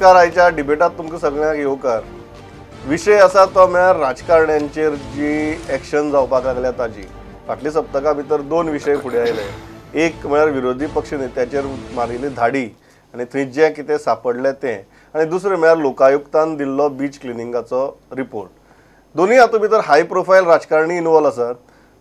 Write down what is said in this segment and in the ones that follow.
नमस्कार. आयच्या डिबेटात तुमकां सगळ्यांक येवकार. विशय आसा तो म्हळ्यार राजकारण्यांचेर जी एक्शन जावपाक लागल्या ताजी. फाटल्या सप्तका भितर दोन विशय फुडें आयले. एक म्हळ्यार विरोधी पक्ष नेत्याचेर मारिल्ली धाडी आनी थंय जें कितें सापडलें तें, आनी दुसरें म्हळ्यार लोकायुक्तान दिल्लो बीच क्लिनिंगाचो रिपोर्ट. दोनूय हातूंत भितर हाय प्रोफायल राजकारणी इनवॉल्व आसात.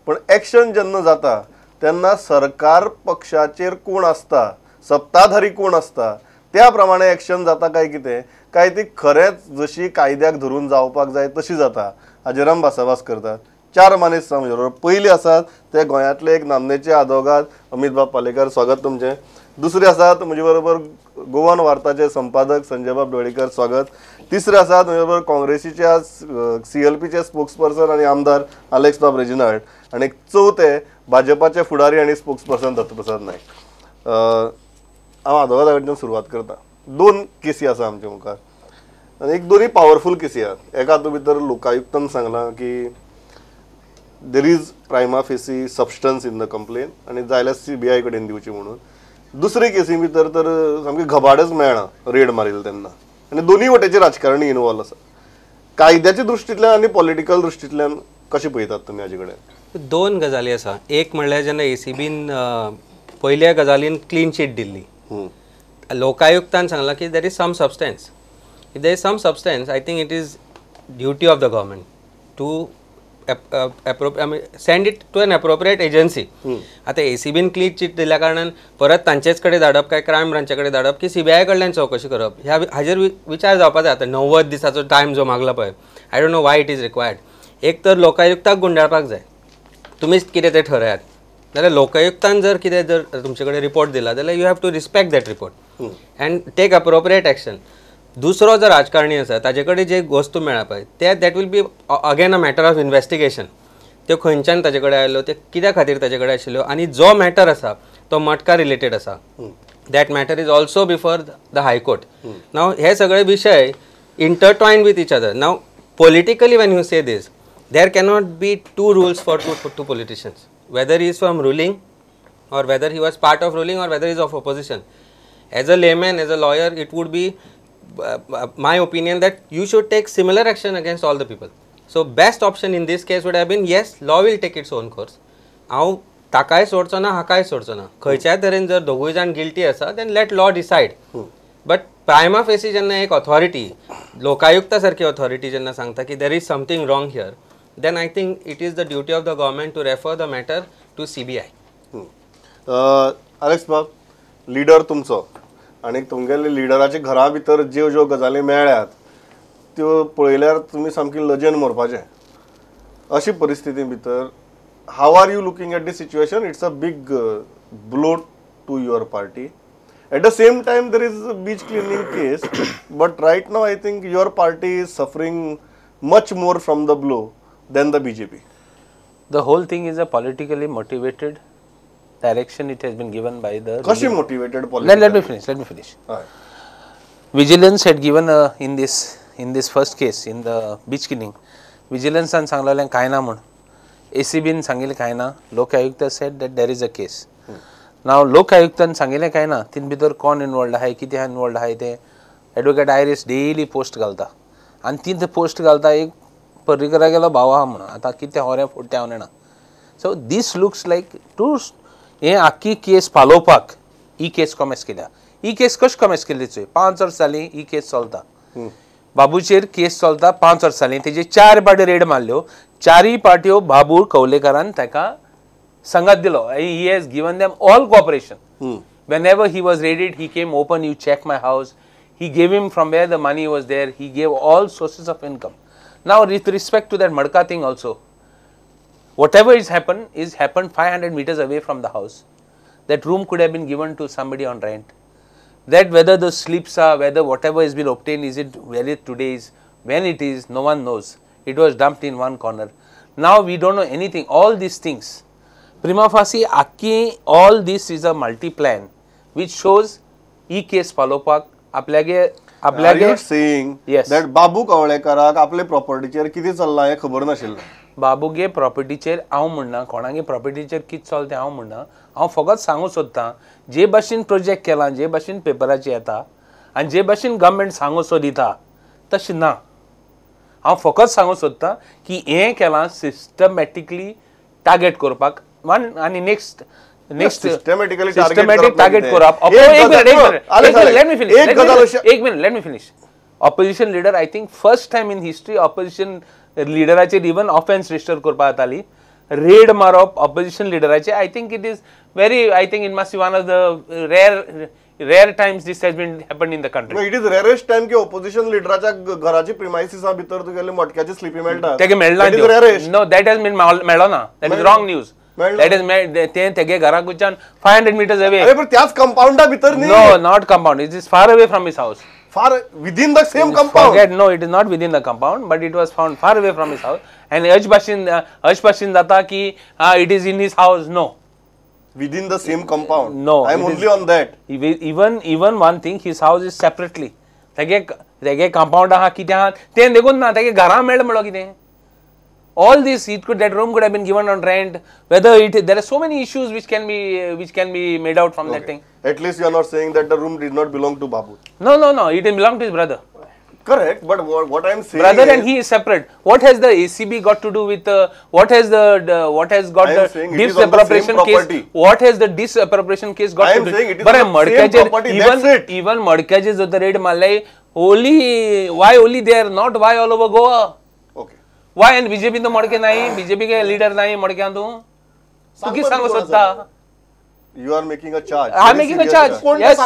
पण एक्शन जेन्ना जाता तेन्ना सरकार पक्षाचेर कोण आसता, सत्ताधारी कोण आसता त्या प्रमाणे एक्शन जाता काय कितें, काय ती खरेंच जशी कायद्याक धरून जावपाक जाय तशी जाता, हाजेर आमी भासाभास करतात. चार मानेस्त म्हजे बरोबर. पयले आसात ते गोंयांतले एक नामनेचे आदवोगाद अमित बाब पालेकर, स्वागत तुमचें. दुसरे आसात म्हजे बरोबर गोवन वार्ताचे संपादक संजय बाब ढवळीकर, स्वागत. तिसरे आसात म्हजे बरोबर काँग्रेसीच्या CLPचे स्पोक्सपर्सन आनी आमदार अलेक्स बाब रेजिनाल्ड, आनी चवथे भाजपाचे फुडारी आनी स्पोक्सपर्सन दत्तप्रसाद नायक. हांव आदवोगादा कडच्यान सुरवात करता. दोन केसी आसा आमच्या मुखार आनी एक दोनूय पावरफूल केसी आसात. एका हातूंत भितर लोकायुक्तान सांगलां की there is prima facie substance in the complaint आनी जाल्यार CBI कडेन दिवची म्हणून. दुसरे केसी भितर तर सामकी घबाडच मेळना रेड मारिल्ले तेन्ना. आनी दोनूय वटेचे राजकारणी इनवॉल्व आसा. कायद्याच्या दृश्टींतल्यान आनी पॉलिटिकल दृश्टींतल्यान कशें पळयतात तुमी हाजे कडेन? दोन गजाली आसा. एक म्हणल्यार जेन्ना ACBन पयल्या गजालीन क्लीन शीट दिल्ली, लोकायुक्तान सांगलां की there is some substance. If there is some substance, I think it is duty of the government to send it to an appropriate agency. आतां ACBन क्लीन शीट दिल्या कारणान परत तांचेच कडेन धाडप काय क्रायम ब्रांचा कडेन धाडप की CBI कडल्यान चवकशी करप, ह्या हाजेर विचार जावपाक जाय. आतां 90 दिसाचो टायम जो मागला पळय, I don't know why it is required. एक तर लोकायुक्ताक गुंडाळपाक जाय, तुमीच कितें तें ठरयात. जाल्यार लोकायुक्तान जर कितें जर तुमचे कडेन रिपोर्ट दिला जाल्यार you have to respect that report and take appropriate action. दुसरो जो राजकारणी आसा ताजे कडेन जे वस्तू मेळ्ळा पळय ते that will be again a matter of investigation. त्यो खंयच्यान ताजे कडेन आयल्यो, ते कित्या खातीर ताजे कडेन आशिल्ल्यो, आनी जो मॅटर आसा तो मटका रिलेटेड आसा, that matter is also before the high court. Now हे सगळे विशय intertwined with each other. Now politically when you say these, there cannot be two rules for two politicians, whether he is from ruling or whether he was part of ruling or whether he is of opposition. As a layman, as a lawyer, it would be my opinion that you should take similar action against all the people. So best option in this case would have been, yes, law will take its own course. हांव ताकाय सोडचो ना, हाकाय सोडचो ना. खंयच्याय तरेन जर दोगूय जाण guilty आसा then let law decide. But prima facie जेन्ना एक ऑथॉरिटी, लोकायुक्ता सारकी ऑथॉरिटी जेन्ना सांगता की there is something wrong here, then I think it is the duty of the government to refer the matter to CBI. Alex बाब, leader तुमचो आनी तुमगेले लिडराच्या घरा भितर ज्यो ज्यो गजाली मेळ्ळ्यात त्यो पळयल्यार तुमी सामकी लजेन मरपाचें. अशी परिस्थिती भितर how are you looking at the situation? It's a big blow to your party. At the same time, there is a beach cleaning case, but right now I think your party is suffering much more from the blow than the BJP. The whole thing is a politically motivated direction. It has been given by the. Kashi motivated politically? Let me finish. Vigilance had given in this first case in the beach cleaning. Vigilance and सांगलेलें कांय ना म्हण. ACBन सांगिल्लें कांय ना. लोकायुक्त said that there is a case. Now लोकायुक्तान सांगिल्लें कांय ना. तीन भितर कोण इनवॉल्ड आहाय, कितें इनवॉल्ड आहाय ते एडवोकेट आयरिस डेली पोस्ट घालता आनी तीन पोस्ट घालता एक पर्रीकरा गेलो भाव आहा म्हणून. आतां कितें होरें फुडटें हांव जाणा. So this looks like to हें आख्खी केस पालोवपाक ही केस कॉमेस केल्या. ही केस कशी कॉमेस केली चोय 5 वर्स जालीं ही केस चलता. बाबूचेर केस चलता 5 वर्स जालीं. तेजे 4 पाटी रेड मारल्यो. चारय पाट्यो बाबू कवलेकरान ताका संगात दिलो. He has given them all cooperation. Whenever he was raided, he came open, you check my house. He gave him from where the money was there. He gave all sources of income. Now with respect to that Madka thing also, whatever is happened 500 meters away from the house. That room could have been given to somebody on rent. That whether the slips are, whether whatever has been obtained, is it valid today, is when it is, no one knows. It was dumped in one corner. Now we don't know anything. All these things. Prima facie, all this is a multi-plan which shows e-case palopak आपल्यागे Are you saying that बाबू कवळेकराक आपले प्रॉपर्टीचेर कितें चल्लां हें खबर नाशिल्लें? बाबूगे प्रॉपर्टीचेर हांव म्हणना, कोणागे प्रॉपर्टीचेर कितें चलता तें हांव म्हणना. हांव फकत सांगूंक सोदतां जे भाशेन प्रोजेक्ट केला, जे भाशेन पेपराचेर येता आनी जे भाशेन गव्हर्मेंट सांगूं सोदिता तशें ना. हांव फकत सांगूं सोदतां की हें केलां सिस्टमॅटिकली टार्गेट करपाक आनी next systematically systematic target target करप करप. म्हणजे- एक गजाल let me finish. Opposition leader, I think first time in history opposition leaderचे even offense register करपा जाताली. Raid मारप opposition leaderचे, I think it is I think it must be one of the rare times this has been happened in the country. It is rarest time की opposition लिडराच्या घराची प्रिमायसिसा भितर तुगेले मटक्याची sleepy मेळटा तेगे मेळना That is rarest. No that has been मेळ्ळो ना. That is wrong news. मेळ्ळो. दॅट इज ते तेगे घरा कडच्यान 500 meters away. अरे पण त्याच कंपाऊंडा भितर न्ही No, not compound. It is far away from his house. फार within the same compound Forget, no, it is not within the compound, but it was found far away from his house. And Harsh Pashin जाता की it is in his house. No. Within the same compound No, I am it is- only on that Even one thing, his house is separately. तेगे compound आहा कितें आहा तें देखून ना. तेगे घरा मेळ्ळें म्हणलो कितें. All this, that room could have been given on rent. There are so many issues which can be made out from that thing. At least you are not saying that the room did not belong to Babu. No, it belonged to his brother. Correct, but what I am saying Brother is, and he is separate. What has the ACB got to do with what has got I am the saying it is on the disappropriation same case? property. What has the disappropriation case got I to am do? saying it is But on the same property, that's it. even Madkyaje जो the raid मारले, why only there, not why all over Goa? okay. Why and BJP तो मडके नाही, BJP के leader नाही मडक्यान तू की सांगू सोदता. You are making a charge. I am Very making a serious charge. charge. Yes.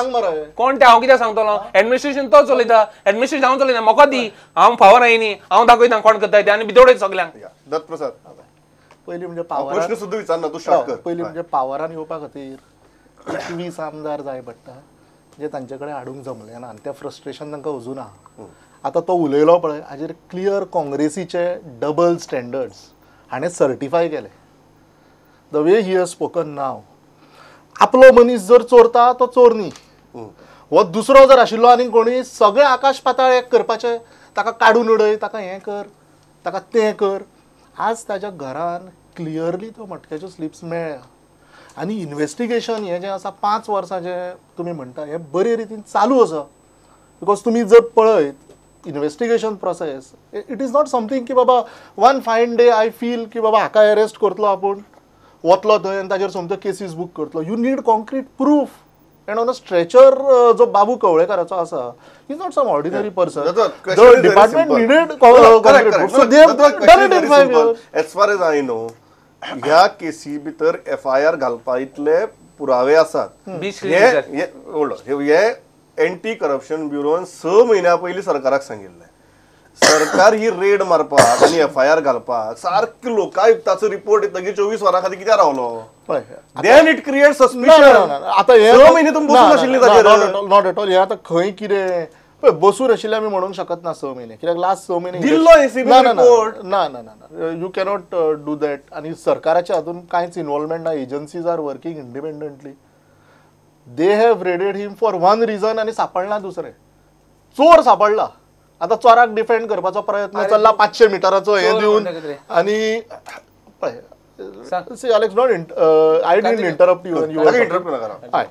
कोण ते हांव कित्याक सांगतलो. एडमिनिस्ट्रेशन तो चलयता. एडमिनिस्ट्रेशन हांव चलयता. म्हाका दी. हांव फावर आयनी. हांव दाखयता कोण करता ते आनी भितोडे सगल्यांक. Yeah. दत्त प्रसाद पयलीं म्हणजे प्रश्न पावरान सुद्धा विचारना तू स्टार्ट कर पयलीं म्हणजे पावरान येवपा खातीर 21 आमदार जाय पडटा जे तांचे कडेन हाडूंक जमलें ना आनी तें फ्रस्ट्रेशन तांकां अजून आहा. आतां तो उलयलो पळय हाजेर क्लियर काँग्रेसीचे डबल स्टँडर्ड्स हाणें सर्टिफाय केले. The way he has spoken now आपलो मनीस जर चोरता तो चोर न्ही. हो दुसरो जर आशिल्लो आनी कोणी सगळें आकाश पाताळ एक करपाचें ताका काडून उडय ताका हें कर ताका तें कर. आज ताच्या घरान क्लियरली तो मटक्याच्यो स्लिप्स मेळ्ळ्या आनी इन्वेस्टिगेशन हें जें आसा 5 वर्सां जें तुमी म्हणटा हें बरे रितीन चालू आसा. बिकॉज तुमी जर पळयत investigation process it is not something की बाबा वन फायन डे आय फील की बाबा हाका अरेस्ट करतलो आपूण वतलो थंय आनी ताजेर समजो केसीस बूक करतलो. You need concrete proof. And on a stretcher जो बाबू कवळेकाराचो आसा is not some ordinary person. The department needed concrete proof. So they have done it in 5 years. As far as I know ह्या केसी भितर FIR घालपा इतले पुरावे आसात. हे एंटी करप्शन ब्युरोन 6 म्हयन्या पयलीं सरकाराक सांगिल्लें. सरकार ही रेड मारपाक आनी FIR घालपाक सारकें लोकायुक्ताचो रिपोर्ट येतकीर 24 वरां खातीर कित्याक रावलो. Then it create suspicion. आतां हे 6 म्हयने तुमी बसून आशिल्लीं ताचेर. Not at all. हे आतां खंय कितें पळय बसून आशिल्लें आमी म्हणूंक शकत ना 6 म्हयने कित्याक लास्ट 6 म्हयने दिल्लो ACB report. ना यू कॅनॉट डू दॅट. आनी सरकाराच्या हातून कांयच इन्वॉल्वमेंट ना. Agencies are working independently. They have raided him for one reason आनी सापडला दुसरें. चोर सापडला. आतां चोराक डिफेंड करपाचो प्रयत्न चल्ला 500 मिटराचो हें दिवन आनी see Alex not I didn't interrupt you interrupt नाका. हय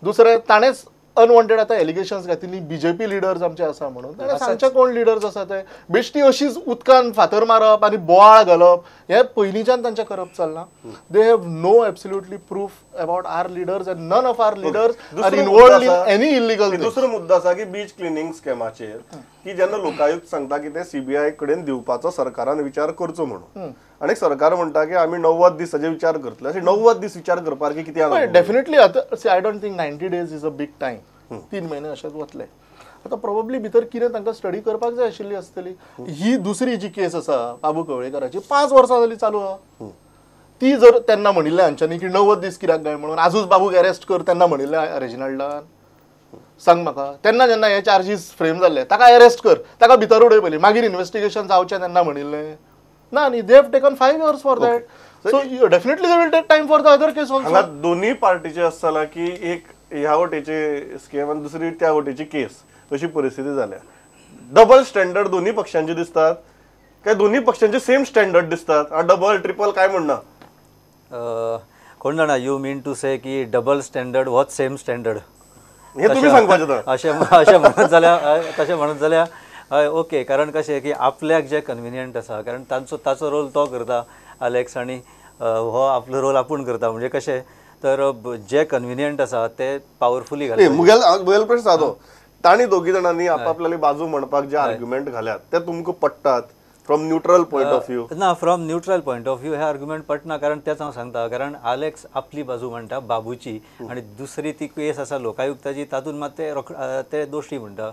दुसरें ताणेंच अनवॉन्टेड आतां एलिगेशन्स घातिल्ली BJP लिडर्स आमचे आसा म्हणून. ताणें सांगचे कोण लिडर्स आसा ते बेश्टी अशीच उदकान फातर मारप आनी बोवाळ घालप हें पयलींच्यान तांचें करप चलना. They have no absolutely proof about our leaders and none of our leaders are involved in any illegal. दुसरो मुद्दो आसा की बीच क्लिनिंग स्कॅमाचेर की जेन्ना लोकायुक्त सांगता की ते CBI कडेन दिवपाचो सरकारान विचार करचो म्हणून आनी सरकार म्हणटा की आमी 90 दिसाचे विचार करतले. अशें 90 दीस विचार करपाक कित्याक डेफिनेटली आतां I don't think 90 days is a big time. 3 म्हयने अशेंच वतले. आतां प्रोबेबली भितर कितें तांकां स्टडी करपाक जाय आशिल्ली आसतली. ही दुसरी जी केस आसा बाबू कवळेकाराची 5 वर्सां जाली चालू आहा. ती जर तेन्ना म्हणिल्लें हांच्यांनी की 90 दीस कित्याक काय म्हणून आजूच बाबूक अरेस्ट कर तेन्ना म्हणिल्लें रेजिनाल्डान सांग म्हाका. तेन्ना जेन्ना हे चार्जीस फ्रेम जाल्ले ताका अरेस्ट कर ताका भितर उडय पयलीं मागीर इन्वेस्टिगेशन जावचें तेन्ना म्हणिल्लें ना. न्ही they have taken 5 years for that. So definitely they will take time for the other case also. हांगा दोनूय पार्टीचे आसतला की एक ह्या वटेची स्कीम आनी दुसरी त्या वटेची केस अशी परिस्थिती जाल्या. डबल स्टँडर्ड दोन्ही पक्षांचे दिसतात काय दोन्ही पक्षांचे सेम स्टँडर्ड दिसतात. डबल ट्रिपल काय म्हणना कोण जाणा. यू मीन टू से की double standard watch same standard. हे तुम्ही सांगपाचें तर. अशें म्हणत जाल्यार तशें म्हणत जाल्यार हय ओके, कारण कशें की आपल्याक जे कन्विनियंट आसा, कारण ताचो रोल तो करता अलेक्स, आनी हो आपलो रोल आपूण करता. म्हणजे कशें तर जे कन्विनियंट आसा ते पॉवरफुली घालता. मुगेल प्रश्न सादो. तांणी दोगी जाणांनी आपापल्याली बाजू म्हणपाक जे आर्ग्युमेंट घाल्यात ते तुमकां पडटात from neutral point of view? ना, from neutral point of view हे आर्ग्युमेंट पटना, कारण तेच हांव सांगता. कारण अलेक्स आपली बाजू म्हणटा बाबूची, आणि दुसरी ती केस आसा लोकायुक्ताची, तातूंत मात ते दोशी म्हणटा.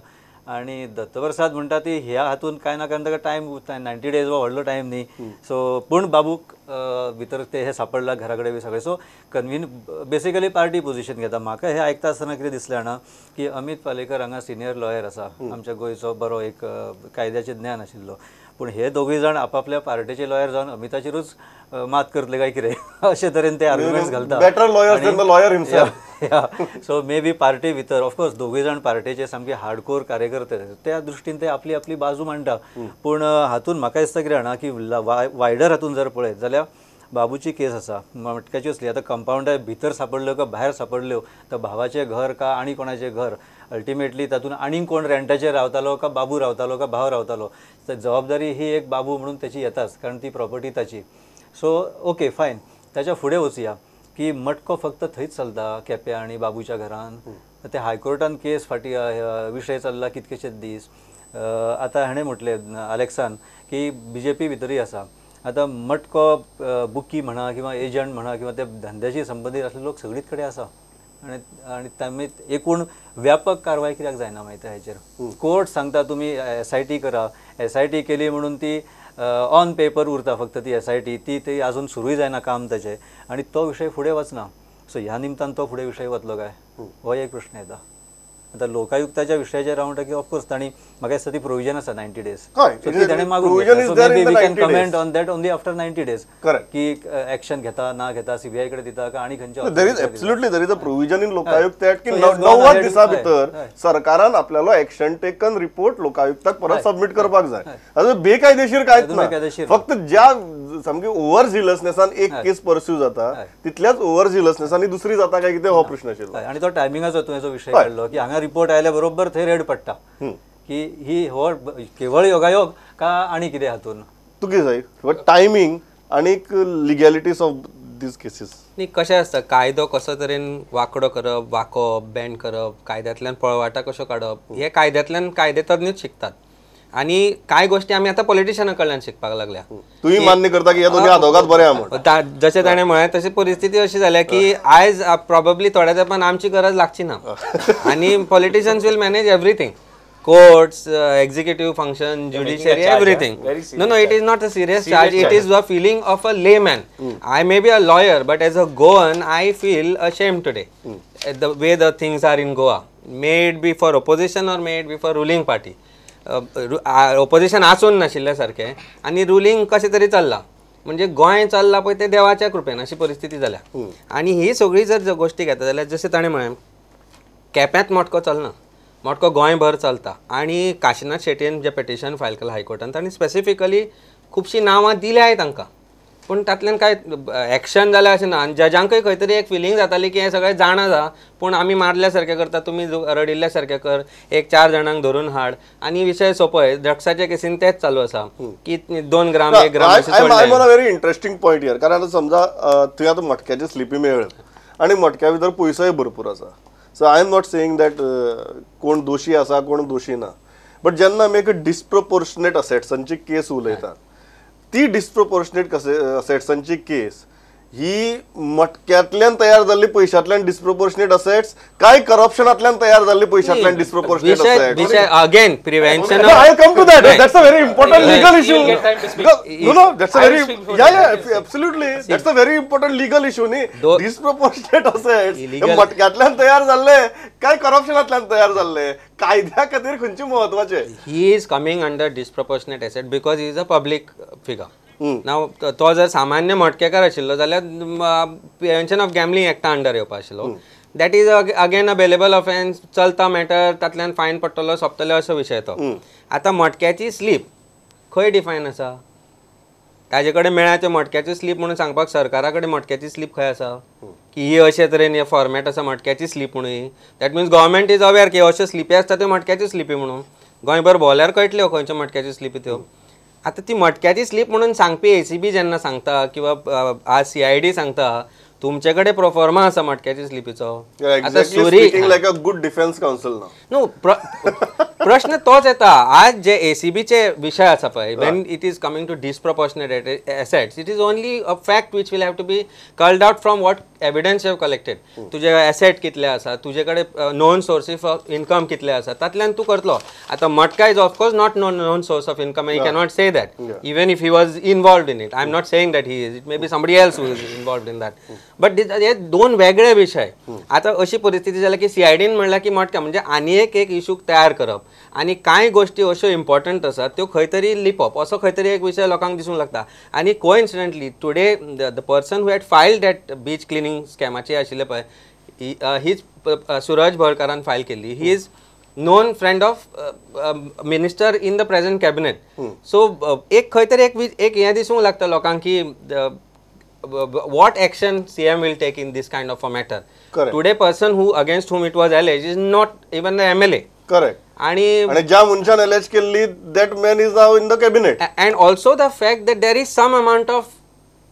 आणि दत्तप्रसाद म्हणटा ती ह्या हातून कांय ना कारण ताका टायम 90 days हो व्हडलो टायम न्ही. सो पूण बाबूक भितर ते हे सापडला घरा कडेन बी सगळें. सो बेसिकली पार्टी पोजिशन घेता. म्हाका हे आयकता आसतना कितें दिसलें जाणा की अमित पालेकर हांगा सिनियर लॉयर आसा, आमच्या गोंयचो बरो एक कायद्याचें ज्ञान आशिल्लो. पूण हे दोगूय जाण आपापल्या पार्टीचे लॉयर जावन अमिताचेरूच मात करतले काय कितें अशे तरेन ते आर्ग्युमेंट्स घालता. Better lawyer than the lawyer himself. So may B party भितर ऑफकोर्स दोगूय जाण पार्टीचे सामके हार्डकोर कार्यकर्ते, त्या दृश्टीन ते आपली आपली बाजू मांडटा. पूण हातून म्हाका दिसता कितें जाणा की वायडर हातून जर पळयत जाल्यार बाबूची केस आसा मटक्याची असली. आतां कंपाउंडा भितर सापडल्यो काय भायर सापडल्यो, तर भावाचें घर का आनी कोणाचें घर, अल्टिमेटली तातूंत आनीक कोण रेंटाचेर रावतालो का बाबू रावतालो का भाव रावतालो, तर जबाबदारी ही एक बाबू म्हणून त्याची येताच, कारण ती प्रॉपर्टी ताची. सो ओके फायन, ताच्या फुडें वचुया की मटको फक्त थंयच चलता केप्यां आनी बाबूच्या घरान. ते हायकोर्टान केस फाटी विशय चल्ला कितकेशेच दीस. आतां हाणें म्हटलें अलेक्सान की BJP भितरूय आसा. आतां मटको बुकी म्हणा किंवा एजंट म्हणा किंवा ते धंद्याशी संबंदीत असले लोक सगळीच कडेन आसा. आनी तांणी एकूण व्यापक कारवाय कित्याक जायना माहिती हाचेर. कोर्ट सांगता तुमी SIT करा, SIT केली म्हणून ती ऑन पेपर उरता फक्त ती SIT, ती अजून सुरूय जायना काम ताचें, आनी तो विशय फुडें वचना. सो ह्या निमतान तो फुडें विशय वतलो काय, हो एक प्रश्न येता. आतां लोकायुक्ताच्या विशयाचेर हांव म्हणटा की ऑफकोर्स तांणी म्हाका दिसता ती प्रोविजन आसा 90 days. ताणें मागून comment on that only after 90 days की एक्शन घेता ना घेता, CBI कडेन दिता का आनी खंयच्या. There is absolutely there is a provision in Lokayukta act की 90 दिसा भितर सरकारान आपल्यालो एक्शन टेकन रिपोर्ट लोकायुक्ताक परत सबमिट करपाक जाय. आता बेकायदेशीर कांयच ना, फक्त ज्या सामकी ओव्हर झिलसनेसान एक केस परस्यू जाता तितल्याच ओव्हर झिलसनेसांनी दुसरी जाता काय कितें हो प्रश्न आशिल्लो. आनी तो टायमिंगाचो तुवें विशय काडलो की हांगा रिपोर्ट आयल्या बरोबर थंय रेड पडटा की ही हो केवळ योगायोग का आनी कितें हातून. तूं कितें जाय टायमींग आनीक लिगॅलिटीज ऑफ दीज केसीस. न्ही कशें आसता, कायदो कसो तरेन वांकडो करप, वाकोवप, बँड करप, कायद्यांतल्यान पळवाटा कशो काडप, हे कायद्यांतल्यान कायदेतज्ञूच शिकतात. आनी कांय गोश्टी आमी आतां पॉलिटिशियना कडल्यान शिकपाक लागल्या. तुमी मान्य करता की हे दोनी आदोगाद बरे आहा म्हणून? जशें ताणें म्हळें तशी परिस्थिती अशी जाल्या की आयज प्रॉबेबली थोड्या तेंपान आमची गरज लागची ना आनी politicians will manage everything. courts, executive function, judiciary, everything. No, it is not a serious charge. It is the feeling of a layman. I may be a lawyer, but as a Goan, I feel ashamed today. The way the things are in Goa. May it be for opposition or may it be for ruling party. Opposition आसून नाशिल्ले सारखे आनी ruling कशें तरी चल्ला. म्हणजे गोंय चल्ला पळय ते देवाच्या कृपेन अशी परिस्थिती जाल्या. आनी ही सगळी जर गोश्टी घेता जाल्यार जशें ताणें म्हळें केप्यांत मटको चलना, मटको गोंयभर चलता. आनी काशिनाथ शेट्टीन जें पेटिशन फायल केलां हायकोर्टान तांणी स्पेसिफिकली खुबशीं नांवां दिल्याय तांकां, पूण तातूंतल्यान कांय एक्शन जालें अशें ना. आनी जजांकय खंय तरी एक फिलींग जाताली की हें सगळें जाणा जा, पूण आमी मारल्या सारकें करता, तुमी रडिल्ल्या सारकें कर, एक 4 जाणांक धरून हाड आनी विशय सोंपय. ड्रग्साच्या केसीन तेच चालू आसा की 2 ग्राम 1 ग्राम अशें सोडलें. I am on a very interesting point here. कारण आतां समजा थंय आतां मटक्याचे स्लिपी मेळ्ळ्यो आनी मटक्या भितर पयसोय भरपूर आसा. So I am not saying that कोण दोशी आसा कोण दोशी ना, बट जेन्ना आमी एक डिस्प्रपोर्शनेट असेट्सांची केस उलयतात, ती डिस्प्रपोर्शनेट असेट्सांची केस ही मटक्यातल्यान तयार जाल्ली पयशांतल्यान डिस्प्रपोर्शनेट असेट्स काय करप्शनांतल्यान तयार जाल्ली पयशांतल्यान डिस्प्रपोर्शनेट असेट्स. विषय again prevention. I come to that. That's a very important legal issue. No, that's a very absolutely. That's a very important legal issue. Disproportionate assets मटक्यातल्यान तयार जाल्ले काय करप्शनांतल्यान तयार जाल्ले, कायद्या खातीर खंयचे महत्वाचे. He is coming under disproportionate asset because he is a public figure. नाव तो जर सामान्य मटकेकार आशिल्लो जाल्यार प्रिव्हेन्शन ऑफ गॅमलिंग एक्टा अंडर येवपा आशिल्लो. That is again a bailable offence, चलता मॅटर, तातल्यान फायन पडटलो, सोंपतलो असो विशय तो. आतां मटक्याची स्लीप खंय डिफायन आसा? ताजे कडेन मेळ्ळा त्यो मटक्याची स्लीप म्हणून सांगपाक सरकारा कडेन मटक्याची स्लीप खंय आसा की ही अशे तरेन हे फॉर्मॅट आसा मटक्याची स्लीप म्हणून that means government is aware की अश्यो स्लिपी आसता त्यो मटक्याची स्लिपी म्हणून गोंयभर भोंवल्यार कळटल्यो खंयच्यो मटक्याची स्लिपी त्यो आतां ती मटक्याची स्लीप म्हणून सांगपी एसीबी जेन्ना सांगता किंवा आज CID सांगता तुमचे कडेन प्रोफॉर्मा आसा मटक्याची स्लिपीचो आतां सुरी like a good defence council ना नो प्रश्न तोच येता आज जे एसीबीचे विषय आसा पळय when it is coming to disproportionate assets it is only a fact which will have to be culled out from what evidence you have collected तुजे एसेट कितले आसा तुजे कडेन नोन सोर्सीस ऑफ इन्कम कितले आसा तातल्यान तूं करतलो आतां मटका is of course not non source of income you cannot say that even if he was involved in it I am not saying that he is it may be somebody else who is involved in that but हे दोन वेगळे विषय आता अशी परिस्थिती जाल्या की CIDन म्हणला की मटका म्हणजे आनी एक इशू तयार करप आणि कांय गोष्टी अश्यो इम्पॉर्टंट आसात त्यो खंय तरी लिपप असो खंय तरी एक विषय लोकांक दिसूंक लागता आणि coincidentally today the person who had filed that beach cleaning स्कॅमाची आशिल्ले पळय हीच सूरज भरकरान फायल केल्ली he is known friend of minister in the present cabinet. So एक खंय तरी एक हें दिसूंक लागता लोकांक की what action CM will take in this kind of a matter. Correct. Today person who against whom it was alleged is not even the MLA. Correct आणि ज्या मनशान एलेज केल्ली that man is now in the cabinet and also the fact that there is some amount of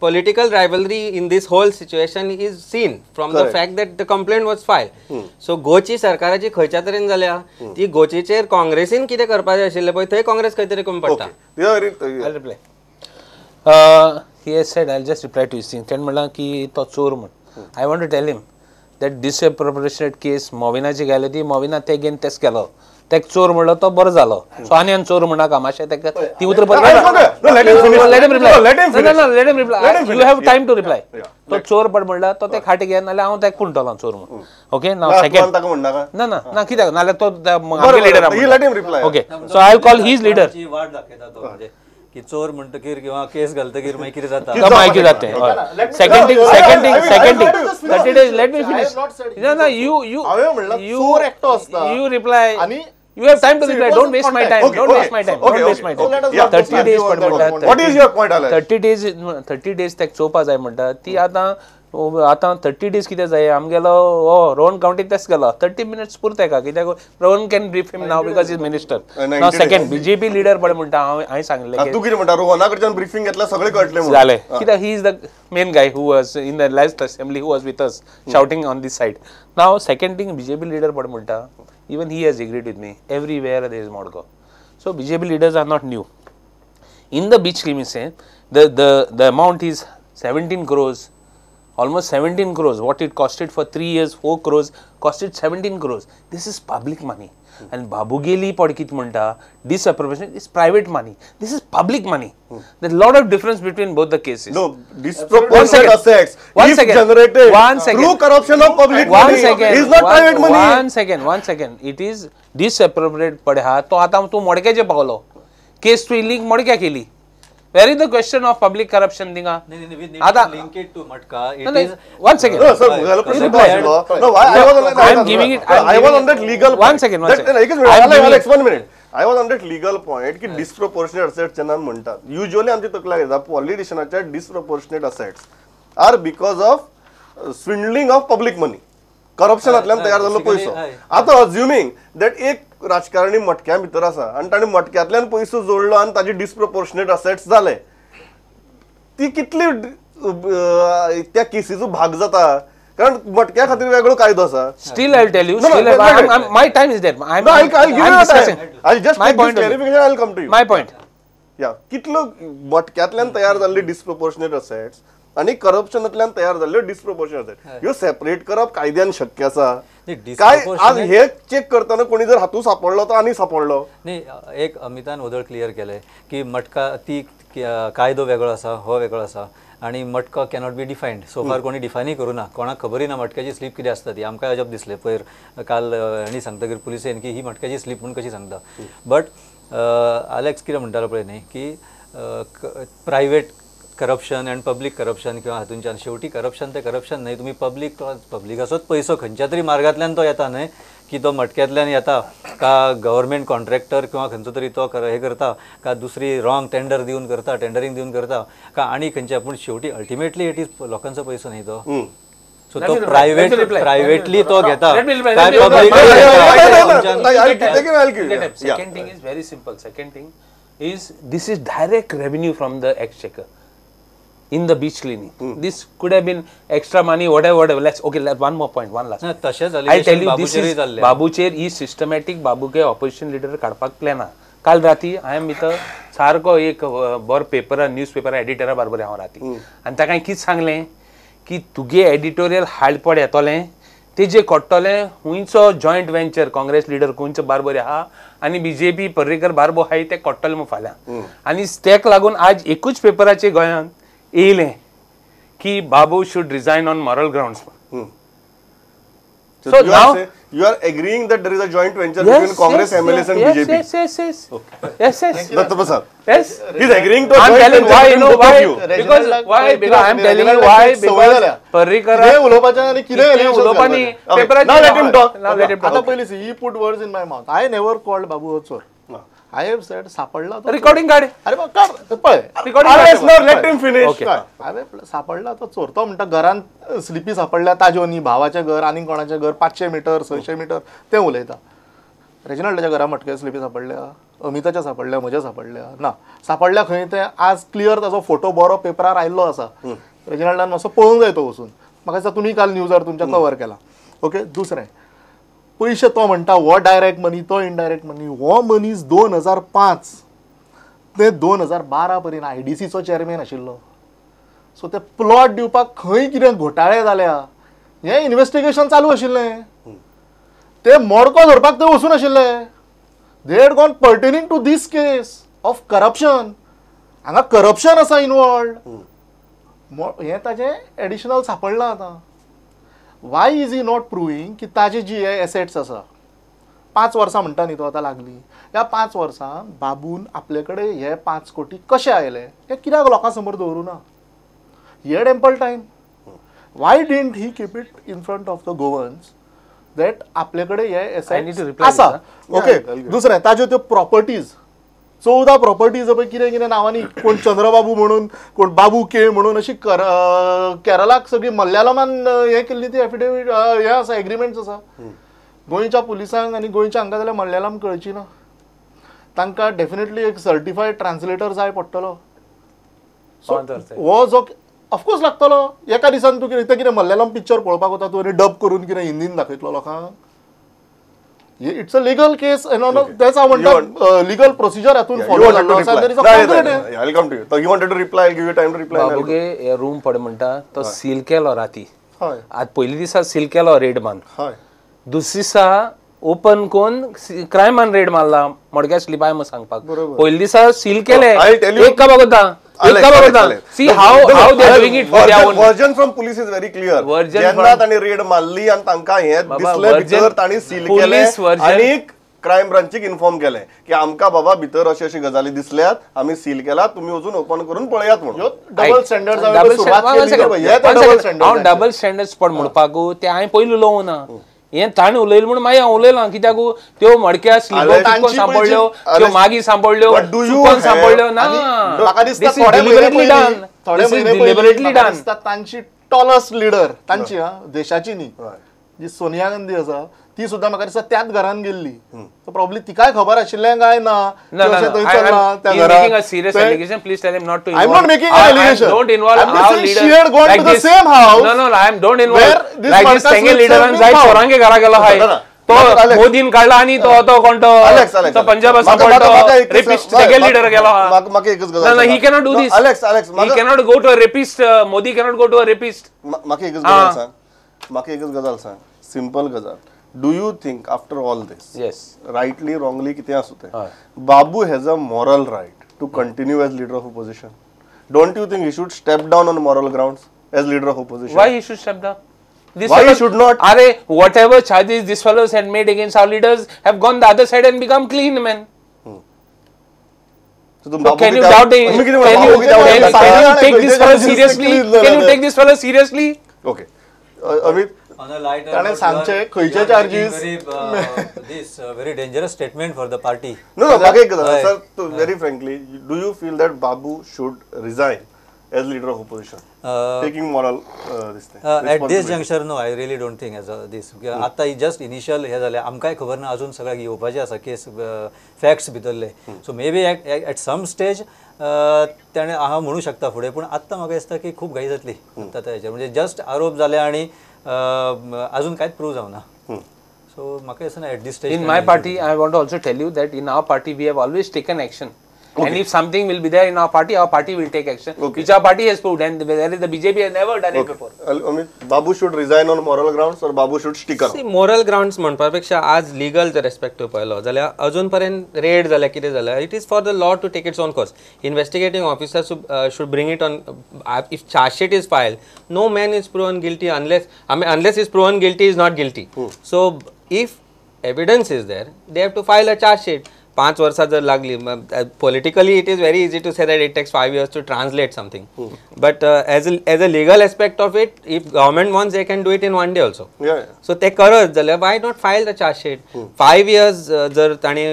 political rivalry in this whole situation is seen from the Correct. fact that the complaint was filed. So गोची सरकाराची खंयच्या तरेन जाल्या ती गोचीचेर काँग्रेसीन कितें करपाचें आशिल्लें पळय थंय काँग्रेस खंय तरी कमी पडटा. I'll reply. He has said, I'll just reply to his thing. तेण म्हणलां की तो चोर म्हण. I want to tell him that disproportionate case मोविनाची गेली ती मोविना ते घेवन तेच केलो. तेक चोर म्हणलो तो बरो जालो. सो आनी चोर म्हणनाका मातशें तेका ती उतर let him reply. You have time to reply. तो चोर पड म्हणला तो ते खाटी घे नाल्यार हांव तेका पुंटलो चोर म्हणून. ओके नाव सेकंड ताका म्हणनाका ना ना ना कित्याक नाल्यार तो आमगे leader let him reply. Okay so I call his leader वाट दाखयता तो म्हणजे की चोर म्हणटकीर किंवा केस घालतकीर मागीर कितें जाता तो माहिती जाते second thing 30 days let me finish no no हांवें म्हणला चोर एकटो असता you reply आणि you have time to reply don't waste my time don't waste my time don't waste my time 30 days पण म्हणतात What is your point, Alex? 30 days तेक चोवपा जाय म्हणटा ती आतां 30 days कितें जाय आमगेलो रोहन काउंटी तेच गेलो 30 minutes पुरते का कित्याक Rohan can brief him now because is minister now second BJP leader पड म्हणटा हांवें सांगलें तू कितें म्हणटा रोहना कडच्यान ब्रीफिंग घेतला सगळे कळटले म्हणून जाले कित्याक he is the main guy who was in the last assembly who was with us shouting on this side now second thing BJP leader पड म्हणटा even he has agreed with me everywhere there is Modco. So BJP leaders are not new. In the beach cleaning say the amount is 17 crores, almost 17 crores. What it costed for 3 years, 4 crores, costed 17 crores. This is public money. And Babugeli Podkit Munta, disapprobation is private money. This is public money. There's a lot of difference between both the cases. No, disproportionate assets if generated through corruption of public money is not private money. One second. It is disappropriate पडे हा तो आता तू मोडक्याचे पावलो केस तू link मोडक्या केली Where is the question of public corruption थिंगा आता link it to मटका it no, is one second No, sir, no, I am giving it I was on that legal one second Alex 1 minute I was on that legal point की disproportionate assets जेन्ना म्हणतात usually आमची तकला घेता पॉलिटिशियनाच्या disproportionate assets are because of swindling of public money करप्शनांतल्यान तयार जाल्लो पयसो आता अज्युमिंग दॅट एक राजकारणी मटक्या भितर आसा आनी ताणें मटक्यांतल्यान पयसो जोडलो आनी ताजे डिसप्रपोर्शनेट असेट्स जाले ती कितली त्या केसीचो भाग जाता कारण मटक्या खातीर वेगळो कायदो आसा still I'll tell you my time is there I'll just my make point this clarification I'll come to you my point या कितलो मटक्यांतल्यान तयार जाल्ले डिसप्रपोर्शनेट असेट्स आणि करप्शनांतल्यान तयार जाल्ल्यो डिसप्रपोर्शनेट असेट्स ह्यो सेपरेट करप कायद्यान शक्य आसा काय आज हे चेक करताना कोणी जर हातू सापडलो तर आनी सापडलो नाही एक अमितान वदळ क्लियर केले की मटका ती कायदो वेगळो आसा हो वेगळो आसा आणि मटका कॅनॉट बी डिफायन्ड सोफार कोणी डिफायनय करूं ना कोणाक खबरय ना मटक्याची स्लीप कितें आसता ती आमकां अजब दिसलें पयर काल हेणी सांगतकीर पुलिसेन की ही मटक्याची स्लीप म्हणून कशी सांगता बट आलेक्स कितें म्हणटालो पळय न्ही की private corruption and public corruption किंवा हातूंच्यान शेवटी करप्शन ते करप्शन न्हय तुमी पब्लिकाचोच पयसो खंयच्या तरी मार्गांतल्यान तो येता न्हय की तो मटक्यातल्यान येता का गव्हर्मेंट कॉन्ट्रॅक्टर किंवा खंयचो तरी तो हे करता का दुसरी रॉंग टेंडर दिवन करता टेंडरिंग दिवन करता का आणि खंयच्या पूण शेवटी अल्टिमेटली इट इज लोकांचो पयसो न्ही तो सो तो प्रायव्हेटली तो घेता काय public Second thing is very simple. Second thing is this is direct revenue from the exchequer in the beach cleaning. This could have been extra money, whatever. Let's one more point, one last. तशेंच I'll tell you, this बाबूचेरय is जाल्ले बाबूचेर is systematic. Babu K opposition leader काडपाक plan हा. काल राती हांवें भितर सारको एक बरो पेपर न्यूज पेपर एडिटरा बरोबर हांव राती आनी ताका कितें सांगलें की तुगे एडिटोरियल हाडपड येतोलें तेजे कोट्टोलें हुंयचो जॉयंट वेंचर काँग्रेस लिडर खंयचो बारबर आहा आनी बीजेपी पर्रेकर बारबो आहाय ते कोट्टले म्हूण फाल्यां आनी तेक लागून आज एकूच पेपराचेर गोंयांत येयलें की Babu should resign on moral grounds. So now you are agreeing that there is a joint venture between Congress, MLS and BJP. Yes. Datta Prasad. Yes. He's agreeing to a I'm joint telling venture why, between both of you. because I'm telling you why, because Parrikar कितें उलोवपाचें आनी कितें elections उलोवपानी घालता. पेपराचेर Now let him talk. Now let him talk. आता पयलीं ही put words in my mouth. I never called बाबू हो चोर. I have said सापडला तो Recording काढ. अरे मग काढ पळय Recording Yes, काढ. no, let him finish. हांवें सापडला तो चोर तो म्हणटा घरांत स्लिपी सापडल्या ताज्यो न्ही भावाचें घर आनी कोणाचें घर 500 मीटर 600 मीटर तें उलयता. रेजिनाल्डाच्या घरा मटके स्लिपी सापडल्या अमिताच्या सापडल्या म्हज्या सापडल्या ना सापडल्या खंय ते आज क्लियर ताचो फोटो बरो पेपरार आयल्लो आसा. रेजिनाल्डान मातसो पळोवंक जाय तो वचून म्हाका दिसता तुमी काल न्यूजार तुमच्या कवर केला. ओके दुसरें पयशे तो म्हणटा हो डायरेक्ट मनी तो इनडायरेक्ट मनी हो मनीस 2005 ते 2012 पर्यंत IDCचो चेअरमॅन आशिल्लो. सो ते प्लॉट दिवपाक खंय कितें घोटाळे जाल्या हें इन्व्हेस्टिगेशन चालू आशिल्लें ते मोडको धरपाक ते वचून आशिल्ले. They had gone pertaining to this case of corruption. हांगा करप्शन आसा इनवॉल्ड हें ताजें एडिशनल सापडलां आतां. Why is he not proving की ताजे जी हे एसेट्स आसा 5 वर्सां म्हणटा न्ही तो आतां लागली ह्या 5 वर्सां बाबून आपले कडेन हे 5 कोटी कशे आयले हे कित्याक लोकां समोर दवरूं ना. He had ample time. Y didn't he keep it in front of the Goans that आपले कडेन हे एसेट्स आसा. ओके दुसरें ताज्यो त्यो प्रॉपर्टीज 14 प्रॉपर्टीज पळय कितें कितें नांवांनी कोण चंद्रबाबू म्हणून कोण बाबू के म्हणून अशी केरळाक सगळी मल्याळमान हे केल्ली ती एफिडेविट हे आसा एग्रीमेंट्स आसा. गोंयच्या पुलिसांक आनी गोंयच्या हांगा जाल्यार मल्याळम कळची ना. तांकां डेफिनेटली एक सर्टिफायड ट्रान्सलेटर जाय पडटलो. हो जो ऑफकोर्स लागतलो. एका दिसान तूं कितें मल्याळम पिक्चर पळोवपाक वता तूं आनी डब करून कितें हिंदीन दाखयतलो लोकांक. इट्स अ लीगल केस तेच हांव म्हणटा लीगल प्रोसिजर हातून फॉलो जाल्लो. I'll come to you. So he wanted to reply. I'll give you time to reply. बाबूगे रूम पड म्हणटा तो सील केलो राती. हय आज पयली दिसा सील केलो रेड मान. हय दुसरे दिसा ओपन कोन क्रायमान रेड मारला मोडक्या स्लिपाय म्हूण सांगपाक. पयली दिसा सील केले I'll tell you- एक का बघता see how they are doing it for their own. Version from police is very clear. Version जेन्ना from- तांणी रेड मारली आणि तांकां हे बाबा, दिसले version- भितर तांणी सील police केले version- आणि क्रायम ब्रांचीक इन्फॉर्म केले की आमकां बाबा भितर अशी अशी गजाली दिसल्यात आम्ही सील केला तुम्ही अजून ओपन करून पळयात म्हणून. डबल स्टँडर्ड हांव डबल स्टँडर्ड स्पॉट म्हणपाकू ते हांवें पयलीं उलोवं ना. हें ताणें उलयलें म्हणून मागीर हांव उलयलां कित्याक त्यो मडक्या स्लिपो कितको सांपडल्यो त्यो मागी सांपडल्यो चुकोन सांपडल्यो ना. म्हाका दिसता This is थोडे deliberately महिने done. पयलीं- थोडे This is महिने deliberately पयलीं म्हाका done. दिसता तांची टॉलस्ट लिडर तांची देशाची न्ही जी सोनिया गांधी आसा ती सुद्दां म्हाका दिसता त्याच घरान गेल्ली. प्रॉब्ली तिकाय खबर आशिल्लें काय ना No. He's making a serious allegation. Please tell him not to involve. I'm not making an allegation. Don't involve I'm just our saying leader. she had gone like to the this. same house No, I am. Don't where involve. this Like this Marcus तेंगे Smith लिडरान has जाय been चोरांगे घरा गेलो हाय. तो Alex. मोदीन काढला आणि तो कोण तो Alex. तो पंजाब सांपडलो रेपिस्ट तेगे लीडर गेलो हा. म्हाका एकच गजाल No, he cannot do this. Alex, He cannot go to a rapist. Modi cannot go to a rapist. म्हाका एकच गजाल सांग. म्हाका एकच गजाल सांग. सिंपल गजाल. Do you think after all this Yes. Rightly wrongly कितें आसूं तें हय. Babu has a moral right to continue as leader of opposition. Don't you think he should step down on moral grounds as leader of opposition? Why he should step down? This Why he fellow- should not? Are whatever charges these fellows had made against our leaders have gone the other side and become clean, man. So So can you doubt it? Can you take this fellow seriously? Can you take this fellow seriously? Okay. Amit, On a lighter ताणें note, सांगचें you are- खंयचे you are charges- making this very dangerous statement for the party. No, म्हाका एक हय. Sir very frankly, do you feel that Babu should resign as leader of opposition, taking moral this thing? At this responsibility? juncture, no, I really don't think as this. आता just initial हे जालें आमकांय खबर ना अजून सगळ्याक येवपाचें आसा केस फॅक्ट्स भितरले so may be at some stage ताणें हांव म्हणू शकता फुडें पूण आत्तां म्हाका दिसता की खूब घाई जातली आतां हेचेर म्हणजे जस्ट आरोप जाले आनी अजून कांयच प्रूव जावना सो म्हाका दिसना at this stage In my party, I want to also tell you that in our party, we have always taken action. And if something will be there in our party will take action, which our party has proved. And whereas the BJP has never done it before. Amit, Babu should resign on moral grounds or Babu should stick around? See, moral grounds म्हणपा पेक्षा आज legal जर रेस्पेक्टीव पळयलो जाल्यार अजून पर्यंत red जाल्यार कितें जाल्यार it is for the law to take its on course investigating officer should bring it on if charge sheet is filed no man is proven guilty unless is proven guilty is not guilty so if evidence is there they have to file a charge sheet 5 वर्षां जर लागली politically it is very easy to say that it takes 5 years to translate something but as a legal aspect of it if government wants they can do it in one day also Yeah. so ते करत जाल्यार why not file the charge sheet 5 years जर ताणी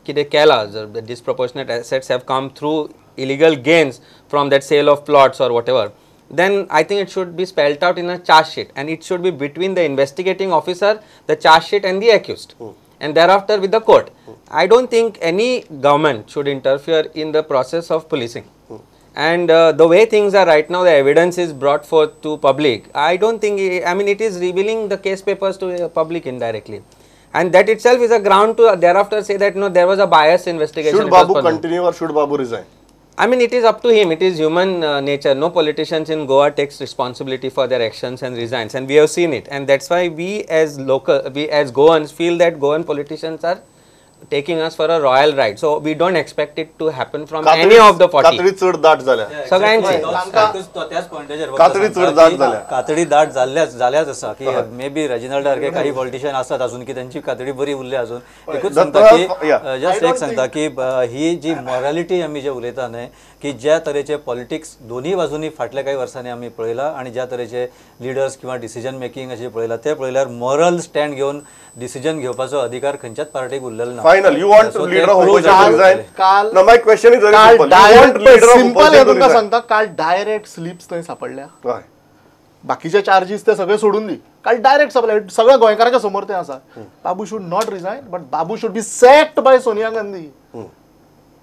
कितें केला जर disproportionate assets have come through illegal gains from that sale of plots or whatever then I think it should be spelled out in a charge sheet and it should be between the investigating officer the charge sheet and the accused and thereafter with the court I don't think any government should interfere in the process of policing and the way things are right now the evidence is brought forth to public I don't think I mean it is revealing the case papers to the public indirectly and that itself is a ground to thereafter say that no there was a biased investigation Should it was Babu for them. continue or should Babu resign? I mean, it is up to him. It is human nature. No politicians in Goa takes responsibility for their actions and resigns, and we have seen it. And that's why we as Goans feel that Goan politicians are taking us for a royal ride. So we don't expect it to happen from any of the 40. कातडी चड दाट जाल्या सगळ्यांची त्याच पॉइंटाचेर कातडी चड दाट जाल्या. कातडी दाट जाल्याच आसा की मे बी रेजिनल सारखे काही पॉलिटिशियन असतात अजून की त्यांची कातडी बरी उरली अजून एकूच सांगता की जस्ट एक सांगता की ही जी मॉरॅलिटी आमी जे उलयता न्हय की ज्या तरेचे पॉलिटिक्स दोन्ही बाजूंनी फाटल्या काही वर्सांनी आमी पळयला आणि ज्या तरेचे लिडर्स किंवा डिसिजन मेकिंग अशें पळयला ते पळयल्यार मॉरल स्टँड घेवन डिसिजन घेवपाचो अधिकार खंयच्याच पार्टीक उरलेलो ना Final, you want So leader ते of prove opposition to झालेलं resign? आहे. काल No, my question is very काल simple. You want leader direct of simple हे opposition to तुमकां resign? सांगता काल डायरेक्ट स्लिप्स थंय सापडल्या हय. बाकीचे चार्जीस ते सगळे सोडून दी काल डायरेक्ट सगळ्या गोंयकारांच्या समोर ते आसा Babu should not resign but Babu should be sacked by Sonia Gandhi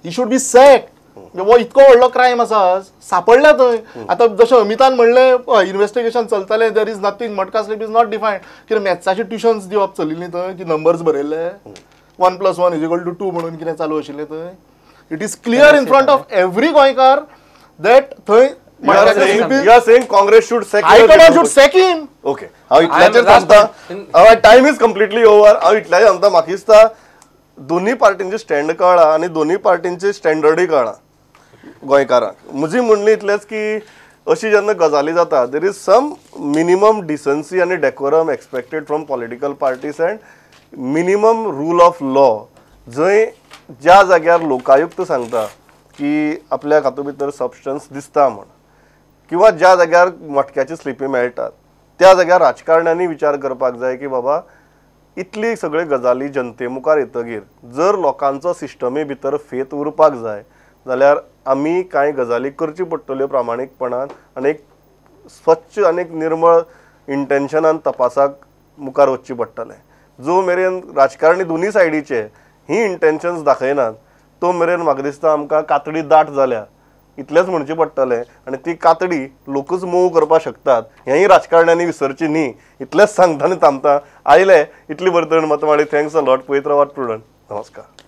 he should be sacked वो इतको व्हडलो क्रायम आसा सापडल्या थंय आतां जशें अमितान म्हणलें इन्व्हेस्टिगेशन चलतलें देर इज नथींग मटका स्लीप इज नॉट डिफायन्ड कितें मॅथ्साची ट्युशन्स दिवप चलिल्लीं थंय की नंबर्स बरयल्ले 1+1=2 म्हणून कितें चालू आशिल्लें थंय it is clear in front of every गोंयकार दॅट थंय You are saying Congress should sack high leader command of should sack him okay हांव इतल्याचेर last सांगता टायम इज कम्प्लिटली ओवर हांव इतल्याचेर सांगता म्हाका दिसता दोन्ही पार्टींचे स्टँड कळ्ळा आनी दोन्ही पार्टींचे स्टँडर्डूय कळ्ळा गोंयकारांक म्हजी म्हणणी इतलेंच की अशी जेन्ना गजाली जाता देर इज सम मिनिमम डिसन्सी आनी decorum expected from political parties and minimum rule of law जंय ज्या जाग्यार लोकायुक्त सांगता की आपल्याक हातूंत भितर सबस्टन्स दिसता म्हण किंवा ज्या जाग्यार मटक्याची स्लिपी मेळटात त्या जाग्यार राजकारण्यांनी विचार करपाक जाय की बाबा इतली सगळे गजाली जनते मुखार येतगीर जर लोकांचो सिस्टमी भितर फेत उरपाक जाय जाल्यार आमी कांय गजाली करच्यो पडटल्यो प्रामाणीकपणान आनी एक स्वच्छ आनी एक निर्मळ इंटेन्शनान तपासाक मुखार वचचें पडटलें जो मेरेन राजकारणी दोनी सायडीचे ही इंटेन्शन्स दाखयनात तो मेरेन म्हाका दिसता आमकां कातडी दाट जाल्या इतलेंच म्हणचें पडटलें आनी ती कातडी लोकूच मोव करपाक शकतात हेंय राजकारण्यांनी विसरची न्ही इतलेंच सांगता आनी थांबता आयले इतली बरी तरेन मतमाडी थँक्स अ लॉट पळयत रावात प्रुडंट नमस्कार